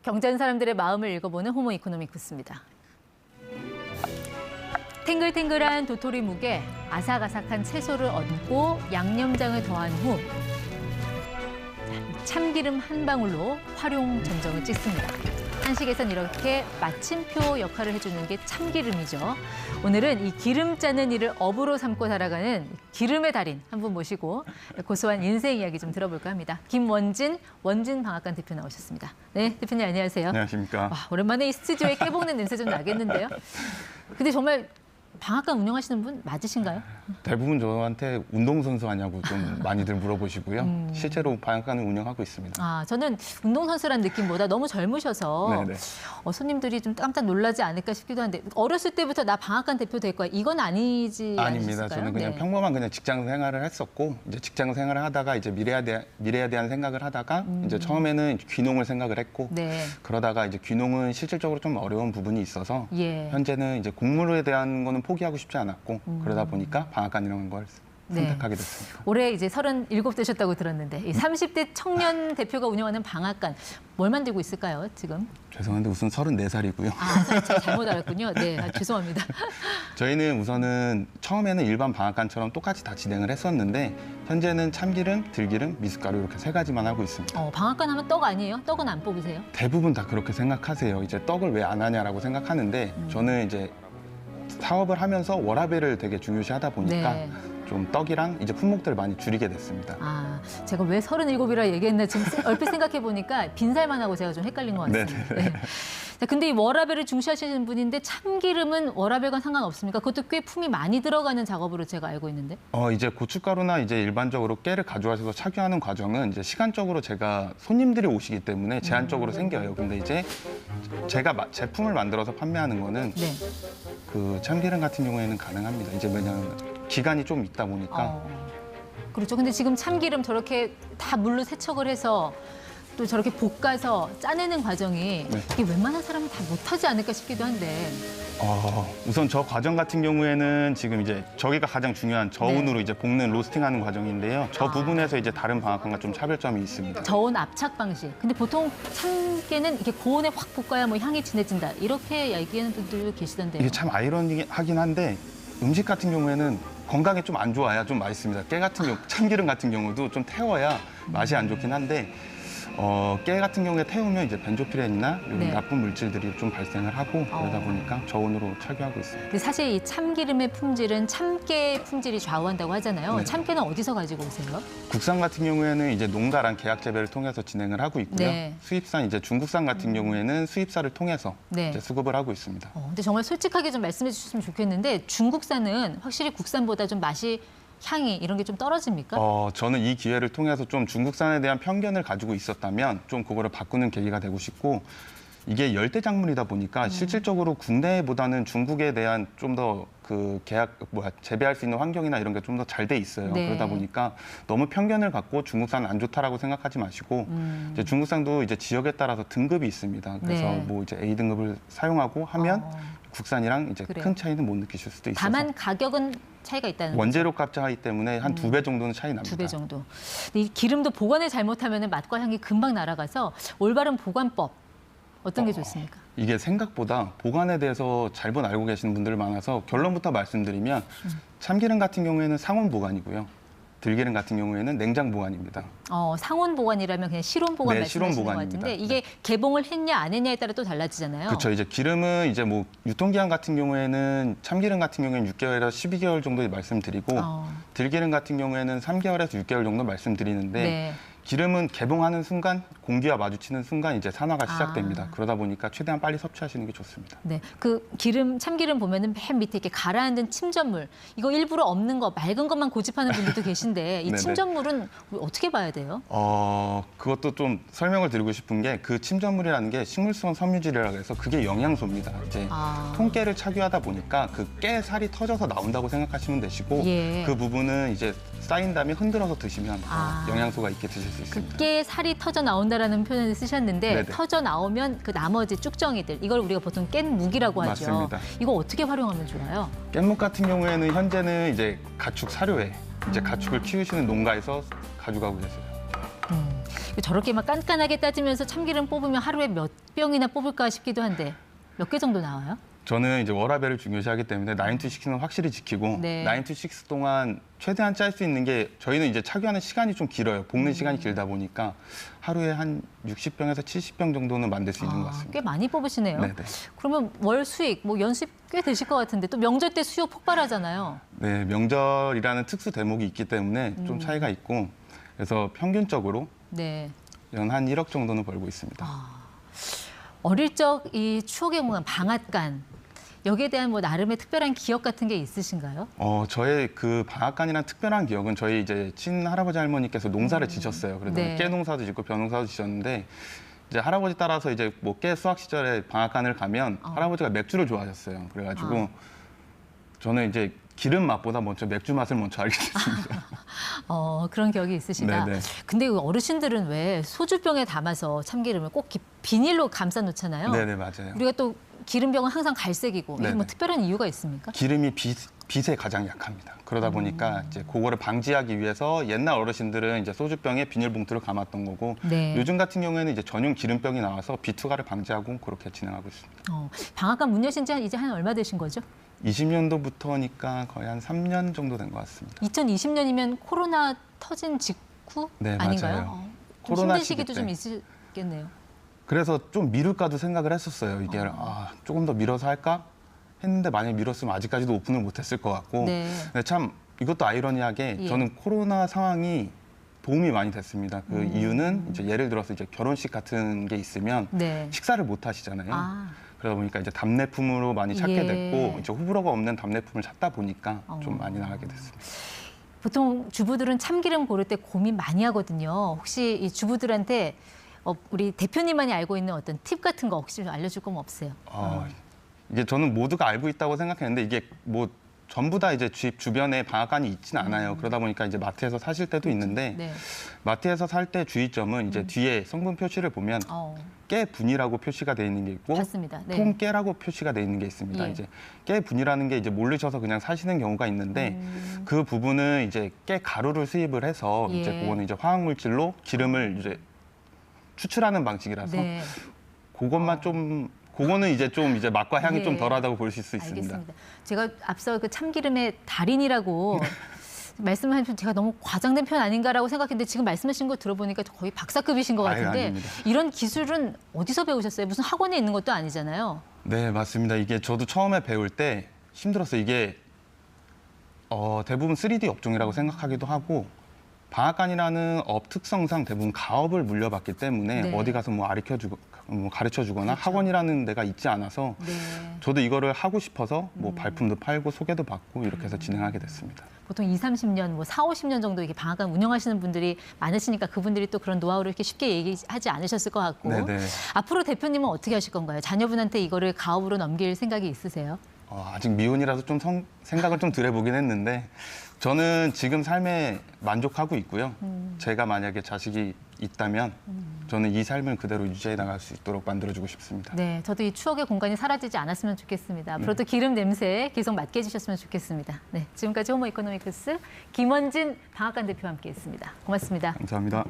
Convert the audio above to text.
경제하는 사람들의 마음을 읽어보는 호모 이코노미쿠스입니다. 탱글탱글한 도토리 묵에 아삭아삭한 채소를 얹고 양념장을 더한 후 참기름 한 방울로 활용 점정을 찍습니다. 한식에선 이렇게 마침표 역할을 해주는 게 참기름이죠. 오늘은 이 기름 짜는 일을 업으로 삼고 살아가는 기름의 달인 한 분 모시고 고소한 인생 이야기 좀 들어볼까 합니다. 김원진, 원진방앗간 대표 나오셨습니다. 네, 대표님 안녕하세요. 안녕하십니까. 와, 오랜만에 이 스튜디오에 깨볶는 냄새 좀 나겠는데요. 근데 정말 방앗간 운영하시는 분 맞으신가요? 대부분 저한테 운동선수 하냐고 좀 많이들 물어보시고요. 실제로 방앗간을 운영하고 있습니다. 아, 저는 운동선수란 느낌보다 너무 젊으셔서 네네. 손님들이 좀 깜짝 놀라지 않을까 싶기도 한데 어렸을 때부터 나 방앗간 대표 될 거야. 이건 아니지 아닙니다. 않으셨을까요? 저는 그냥 네. 평범한 그냥 직장 생활을 했었고 이제 직장 생활을 하다가 이제 미래에 대한 생각을 하다가 이제 처음에는 귀농을 생각을 했고 네. 그러다가 이제 귀농은 실질적으로 좀 어려운 부분이 있어서 예. 현재는 이제 곡물에 대한 거는 포기하고 싶지 않았고 그러다 보니까 방앗간이라는 걸 네. 선택하게 됐습니다. 올해 이제 37 되셨다고 들었는데 이 30대 청년 대표가 운영하는 방앗간 뭘 만들고 있을까요, 지금? 죄송한데 우선 34살이고요. 아, 제가 잘못 알았군요. 네, 죄송합니다. 저희는 우선은 처음에는 일반 방앗간처럼 똑같이 다 진행을 했었는데 현재는 참기름, 들기름, 미숫가루 이렇게 세 가지만 하고 있습니다. 방앗간 하면 떡 아니에요? 떡은 안 뽑으세요? 대부분 다 그렇게 생각하세요. 이제 떡을 왜 안 하냐라고 생각하는데 저는 이제 사업을 하면서 워라밸을 되게 중요시하다 보니까 네. 좀 떡이랑 이제 품목들을 많이 줄이게 됐습니다. 아, 제가 왜 37이라 얘기했나 지금 얼핏 생각해 보니까 빈살만 하고 제가 좀 헷갈린 것 같습니다. 네네. 네. 자, 근데 이 워라밸을 중시하시는 분인데 참기름은 워라밸과 상관없습니까? 그것도 꽤 품이 많이 들어가는 작업으로 제가 알고 있는데. 이제 고춧가루나 이제 일반적으로 깨를 가져와서 착유하는 과정은 이제 시간적으로 제가 손님들이 오시기 때문에 제한적으로 생겨요. 근데 이제 제가 제품을 만들어서 판매하는 거는 네. 그 참기름 같은 경우에는 가능합니다. 이제 왜냐하면 기간이 좀 있다 보니까 그렇죠. 근데 지금 참기름 저렇게 다 물로 세척을 해서 또 저렇게 볶아서 짜내는 과정이 네. 이게 웬만한 사람은 다 못하지 않을까 싶기도 한데. 우선 저 과정 같은 경우에는 지금 이제 저기가 가장 중요한 저온으로 이제 볶는 로스팅하는 과정인데요. 저 부분에서 이제 다른 방앗간과 좀 차별점이 있습니다. 저온 압착 방식. 근데 보통 참깨는 이렇게 고온에 확 볶아야 뭐 향이 진해진다. 이렇게 얘기하는 분들도 계시던데요. 이게 참 아이러니하긴 한데 음식 같은 경우에는 건강에 좀 안 좋아야 좀 맛있습니다. 깨 같은 경우, 참기름 같은 경우도 좀 태워야 맛이 안 좋긴 한데 깨 같은 경우에 태우면 이제 벤조피렌이나 이런 네. 나쁜 물질들이 좀 발생을 하고 그러다 보니까 저온으로 착유하고 있습니다. 근데 사실 이 참기름의 품질은 참깨의 품질이 좌우한다고 하잖아요. 네. 참깨는 어디서 가지고 오세요? 국산 같은 경우에는 이제 농가랑 계약 재배를 통해서 진행을 하고 있고요. 네. 수입산 이제 중국산 같은 경우에는 수입사를 통해서 네. 이제 수급을 하고 있습니다. 근데 정말 솔직하게 좀 말씀해 주셨으면 좋겠는데 중국산은 확실히 국산보다 좀 맛이 향이 이런 게 좀 떨어집니까? 저는 이 기회를 통해서 좀 중국산에 대한 편견을 가지고 있었다면 좀 그거를 바꾸는 계기가 되고 싶고 이게 열대 작물이다 보니까 실질적으로 국내보다는 중국에 대한 좀 더 그 재배할 수 있는 환경이나 이런 게 좀 더 잘 돼 있어요. 네. 그러다 보니까 너무 편견을 갖고 중국산은 안 좋다라고 생각하지 마시고 이제 중국산도 이제 지역에 따라서 등급이 있습니다. 그래서 네. 뭐 이제 A 등급을 사용하고 하면 국산이랑 이제 그래요. 큰 차이는 못 느끼실 수도 있어서 다만 가격은 차이가 있다는 거죠. 원재료 값 차이 때문에 한 2배 정도는 차이 납니다. 2배 정도. 근데 이 기름도 보관을 잘못하면 맛과 향이 금방 날아가서 올바른 보관법 어떤 게 좋습니까? 이게 생각보다 보관에 대해서 잘못 알고 계시는 분들 많아서 결론부터 말씀드리면 참기름 같은 경우에는 상온 보관이고요. 들기름 같은 경우에는 냉장 보관입니다. 상온 보관이라면 그냥 실온 보관 네, 말씀하시는 실온 것 보관입니다. 같은데 이게 개봉을 했냐 안 했냐에 따라 또 달라지잖아요. 그렇죠. 이제 기름은 이제 뭐 유통기한 같은 경우에는 참기름 같은 경우에는 6개월에서 12개월 정도 말씀드리고 들기름 같은 경우에는 3개월에서 6개월 정도 말씀드리는데 네. 기름은 개봉하는 순간 공기와 마주치는 순간 이제 산화가 시작됩니다. 그러다 보니까 최대한 빨리 섭취하시는 게 좋습니다. 네, 그 참기름 보면은 맨 밑에 이렇게 가라앉은 침전물 이거 일부러 없는 거 맑은 것만 고집하는 분들도 계신데 이 네네. 침전물은 어떻게 봐야 돼요? 그것도 좀 설명을 드리고 싶은 게 그 침전물이라는 게 식물성 섬유질이라고 해서 그게 영양소입니다. 이제 통깨를 착유하다 보니까 그 깨 살이 터져서 나온다고 생각하시면 되시고 예. 그 부분은 이제 쌓인 다음에 흔들어서 드시면 영양소가 있게 드실 수 있습니다. 그게 살이 터져 나온다라는 표현을 쓰셨는데 네네. 터져 나오면 그 나머지 쭉정이들 이걸 우리가 보통 깻묵이라고 하죠. 맞습니다. 이거 어떻게 활용하면 좋아요? 깻묵 같은 경우에는 현재는 이제 가축 사료에 이제 가축을 키우시는 농가에서 가져가고 계세요. 저렇게 막 깐깐하게 따지면서 참기름 뽑으면 하루에 몇 병이나 뽑을까 싶기도 한데 몇 개 정도 나와요? 저는 이제 워라밸을 중요시하기 때문에 9to6는 확실히 지키고 네. 9to6 동안 최대한 짤 수 있는 게 저희는 이제 착유하는 시간이 좀 길어요. 볶는 시간이 길다 보니까 하루에 한 60병에서 70병 정도는 만들 수 있는 것 같습니다. 꽤 많이 뽑으시네요. 네네. 그러면 월 수익, 뭐 연수입 꽤 되실 것 같은데 또 명절 때 수요 폭발하잖아요. 네, 명절이라는 특수 대목이 있기 때문에 좀 차이가 있고 그래서 평균적으로 네. 연 한 1억 정도는 벌고 있습니다. 어릴 적 이 추억의 공간 방앗간 여기에 대한 뭐 나름의 특별한 기억 같은 게 있으신가요? 저의 그 방앗간이란 특별한 기억은 저희 이제 친할아버지 할머니께서 농사를 지셨어요. 그래서 네. 깨 농사도 짓고 벼 농사도 지셨는데 이제 할아버지 따라서 이제 뭐 깨 수확 시절에 방앗간을 가면 할아버지가 맥주를 좋아하셨어요. 그래가지고 저는 이제 기름 맛보다 먼저 맥주 맛을 먼저 알게 됐습니다. 그런 기억이 있으시다. 네네. 근데 어르신들은 왜 소주병에 담아서 참기름을 꼭 비닐로 감싸 놓잖아요. 네네, 맞아요. 우리가 또 기름병은 항상 갈색이고 이게 뭐 네네. 특별한 이유가 있습니까? 기름이 빛에 가장 약합니다. 그러다 보니까 이제 그거를 방지하기 위해서 옛날 어르신들은 이제 소주병에 비닐봉투를 감았던 거고 네. 요즘 같은 경우에는 이제 전용 기름병이 나와서 비투가를 방지하고 그렇게 진행하고 있습니다. 방앗간 문 여신 지 이제 한 얼마 되신 거죠? 20년도부터니까 거의 한 3년 정도 된 것 같습니다. 2020년이면 코로나 터진 직후 네, 아닌가요? 맞아요. 좀 코로나 힘든 시기 시기도 때. 좀 있으겠네요. 그래서 좀 미룰까도 생각을 했었어요. 이게 조금 더 미뤄서 할까 했는데 만약에 미뤘으면 아직까지도 오픈을 못했을 것 같고 네. 근데 참 이것도 아이러니하게 예. 저는 코로나 상황이 도움이 많이 됐습니다. 그 이유는 이제 예를 들어서 이제 결혼식 같은 게 있으면 네. 식사를 못 하시잖아요. 아. 그러다 보니까 이제 답례품으로 많이 찾게 예. 됐고 이제 호불호가 없는 답례품을 찾다 보니까 좀 많이 나가게 됐습니다. 보통 주부들은 참기름 고를 때 고민 많이 하거든요. 혹시 이 주부들한테 우리 대표님만이 알고 있는 어떤 팁 같은 거 혹시 좀 알려줄 거면 없어요? 이게 저는 모두가 알고 있다고 생각했는데 이게 뭐 전부 다 이제 집 주변에 방앗간이 있진 않아요. 그러다 보니까 이제 마트에서 사실 때도 있는데 네. 마트에서 살 때 주의점은 이제 뒤에 성분 표시를 보면 깨분이라고 표시가 돼 있는 게 있고 맞습니다. 네. 통깨라고 표시가 돼 있는 게 있습니다. 예. 이제 깨분이라는 게 이제 모르셔서 그냥 사시는 경우가 있는데 그 부분은 이제 깨 가루를 수입을 해서 이제 예. 그거는 이제 화학 물질로 기름을 이제 추출하는 방식이라서 네. 그것만 그거는 이제 좀 이제 맛과 향이 예. 좀 덜하다고 보실 수 있습니다. 알겠습니다. 제가 앞서 그 참기름의 달인이라고 말씀하신 제가 너무 과장된 편 아닌가라고 생각했는데 지금 말씀하신 거 들어보니까 거의 박사급이신 것 아유, 같은데 아닙니다. 이런 기술은 어디서 배우셨어요? 무슨 학원에 있는 것도 아니잖아요. 네, 맞습니다. 이게 저도 처음에 배울 때 힘들었어요. 이게 대부분 3D 업종이라고 생각하기도 하고 방앗간이라는 업 특성상 대부분 가업을 물려받기 때문에 네. 어디 가서 뭐 가르쳐 주거나 학원이라는 데가 있지 않아서 네. 저도 이거를 하고 싶어서 뭐 발품도 팔고 소개도 받고 이렇게 해서 진행하게 됐습니다. 보통 2, 30년, 뭐 4, 50년 정도 이렇게 방앗간 운영하시는 분들이 많으시니까 그분들이 또 그런 노하우를 이렇게 쉽게 얘기하지 않으셨을 것 같고 네네. 앞으로 대표님은 어떻게 하실 건가요? 자녀분한테 이거를 가업으로 넘길 생각이 있으세요? 아직 미혼이라서 좀 생각을 좀 들여보긴 했는데 저는 지금 삶에 만족하고 있고요. 제가 만약에 자식이 있다면 저는 이 삶을 그대로 유지해 나갈 수 있도록 만들어주고 싶습니다. 네, 저도 이 추억의 공간이 사라지지 않았으면 좋겠습니다. 앞으로도 기름 냄새 계속 맡게 해주셨으면 좋겠습니다. 네, 지금까지 호모 이코노미크스 김원진 방앗간 대표와 함께했습니다. 고맙습니다. 감사합니다.